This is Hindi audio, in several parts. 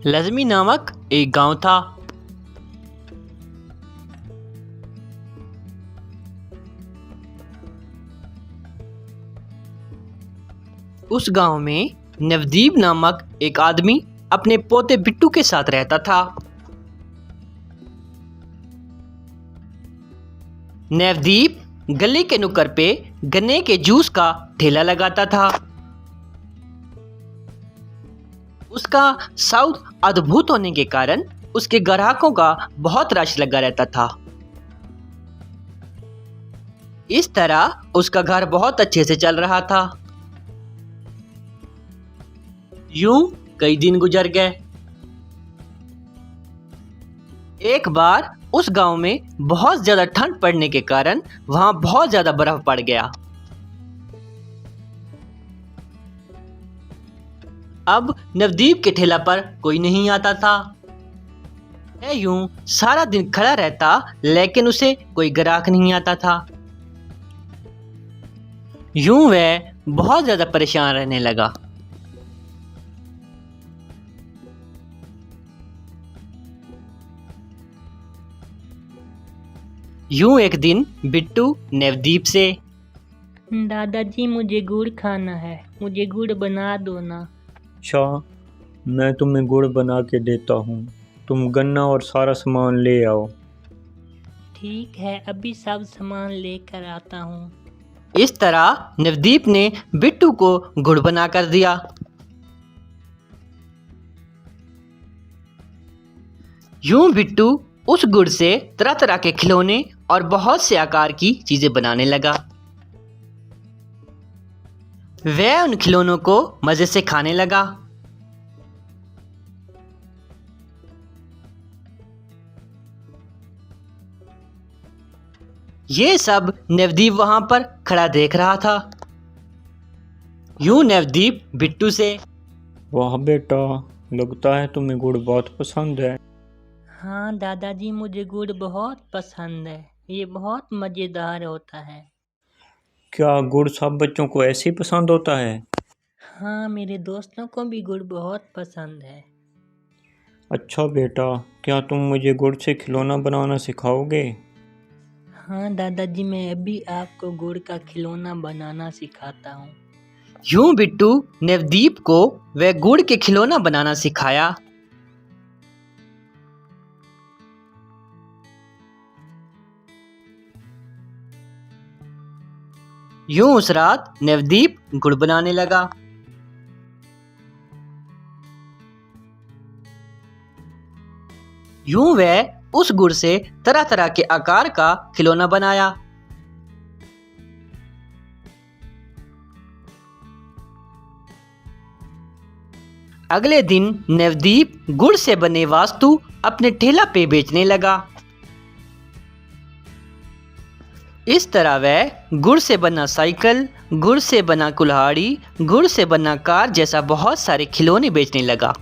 लज़मी नामक एक गांव था। उस गांव में नवदीप नामक एक आदमी अपने पोते बिट्टू के साथ रहता था। नवदीप गली के नुक्कड़ पे गन्ने के जूस का ठेला लगाता था। उसका स्वाद अद्भुत होने के कारण उसके ग्राहकों का बहुत रश लगा रहता था। इस तरह उसका घर बहुत अच्छे से चल रहा था। यूं कई दिन गुजर गए। एक बार उस गांव में बहुत ज्यादा ठंड पड़ने के कारण वहां बहुत ज्यादा बर्फ पड़ गया। अब नवदीप के ठेला पर कोई नहीं आता था। वह यूं सारा दिन खड़ा रहता लेकिन उसे कोई ग्राहक नहीं आता था। यूं वह बहुत ज्यादा परेशान रहने लगा। यूं एक दिन बिट्टू नवदीप से, दादाजी मुझे गुड़ खाना है, मुझे गुड़ बना दो ना। अच्छा, मैं तुम्हें गुड़ बना के देता हूँ। तुम गन्ना और सारा सामान ले आओ। ठीक है, अभी सब सामान लेकर आता हूँ। इस तरह नवदीप ने बिट्टू को गुड़ बना कर दिया। यूं बिट्टू उस गुड़ से तरह तरह के खिलौने और बहुत से आकार की चीजें बनाने लगा। वह उन खिलौनों को मजे से खाने लगा। ये सब नवदीप वहां पर खड़ा देख रहा था। यूं नवदीप बिट्टू से, वाह बेटा, लगता है तुम्हें गुड़ बहुत पसंद है। हाँ दादाजी, मुझे गुड़ बहुत पसंद है, ये बहुत मज़ेदार होता है। क्या गुड़ सब बच्चों को ऐसे ही पसंद होता है? हाँ, मेरे दोस्तों को भी गुड़ बहुत पसंद है। अच्छा बेटा, क्या तुम मुझे गुड़ से खिलौना बनाना सिखाओगे? हाँ दादाजी, मैं अभी आपको गुड़ का खिलौना बनाना सिखाता हूँ। यूं बिट्टू नवदीप को वह गुड़ के खिलौना बनाना सिखाया। यूं उस रात नवदीप गुड़ बनाने लगा। यूं वह उस गुड़ से तरह तरह के आकार का खिलौना बनाया। अगले दिन नवदीप गुड़ से बने वस्तु अपने ठेला पे बेचने लगा। इस तरह वह गुड़ से बना साइकिल, गुड़ से बना कुल्हाड़ी, गुड़ से बना कार जैसा बहुत सारे खिलौने बेचने लगा।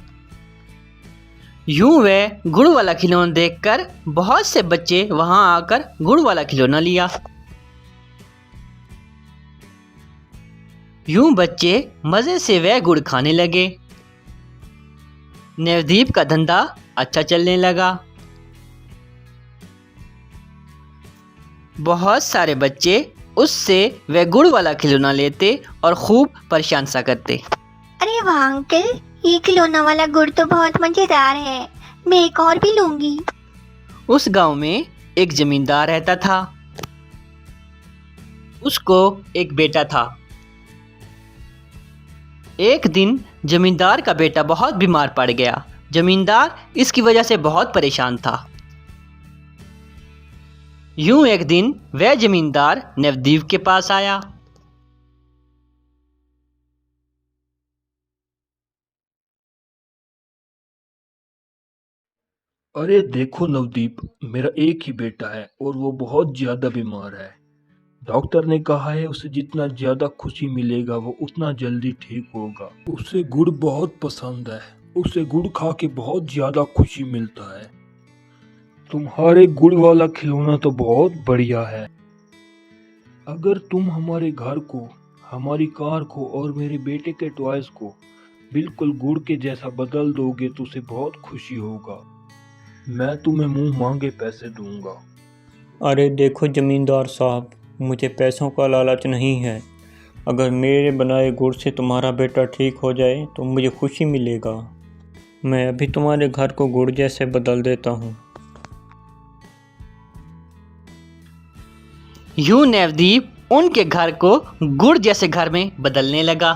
यूं वह गुड़ वाला खिलौना देखकर बहुत से बच्चे वहां आकर गुड़ वाला खिलौना लिया। यूं बच्चे मजे से वह गुड़ खाने लगे। नवदीप का धंधा अच्छा चलने लगा। बहुत सारे बच्चे उससे वह गुड़ वाला खिलौना लेते और खूब प्रशंसा करते। अरे वाह अंकल, ये खिलौना वाला गुड़ तो बहुत मजेदार है, मैं एक और भी लूंगी। उस गांव में एक जमींदार रहता था। उसको एक बेटा था। एक दिन जमींदार का बेटा बहुत बीमार पड़ गया। जमींदार इसकी वजह से बहुत परेशान था। यूं एक दिन वह जमींदार नवदीप के पास आया। अरे देखो नवदीप, मेरा एक ही बेटा है और वो बहुत ज्यादा बीमार है। डॉक्टर ने कहा है उसे जितना ज्यादा खुशी मिलेगा वो उतना जल्दी ठीक होगा। उसे गुड़ बहुत पसंद है, उसे गुड़ खा के बहुत ज्यादा खुशी मिलता है। तुम्हारे गुड़ वाला खिलौना तो बहुत बढ़िया है। अगर तुम हमारे घर को, हमारी कार को और मेरे बेटे के टॉयज को बिल्कुल गुड़ के जैसा बदल दोगे तो उसे बहुत खुशी होगा। मैं तुम्हें मुंह मांगे पैसे दूंगा। अरे देखो जमींदार साहब, मुझे पैसों का लालच नहीं है। अगर मेरे बनाए गुड़ से तुम्हारा बेटा ठीक हो जाए तो मुझे खुशी मिलेगा। मैं अभी तुम्हारे घर को गुड़ जैसे बदल देता हूँ। यूं नवदीप उनके घर को गुड़ जैसे घर में बदलने लगा।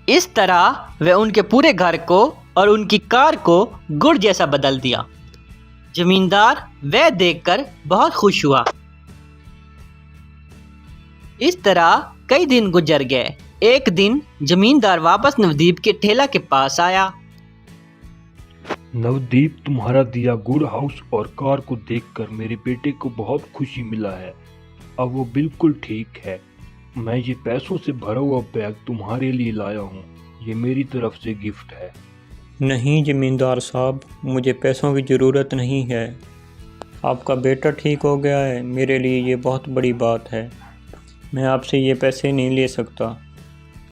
इस तरह वह उनके पूरे घर को और उनकी कार को गुड़ जैसा बदल दिया। जमींदार वह देखकर बहुत खुश हुआ। इस तरह कई दिन गुजर गए। एक दिन जमींदार वापस नवदीप के ठेला के पास आया। नवदीप, तुम्हारा दिया गुड़ हाउस और कार को देखकर मेरे बेटे को बहुत खुशी मिला है। अब वो बिल्कुल ठीक है। मैं ये पैसों से भरा हुआ बैग तुम्हारे लिए लाया हूँ। ये मेरी तरफ से गिफ्ट है। नहीं जमींदार साहब, मुझे पैसों की ज़रूरत नहीं है। आपका बेटा ठीक हो गया है, मेरे लिए ये बहुत बड़ी बात है। मैं आपसे ये पैसे नहीं ले सकता।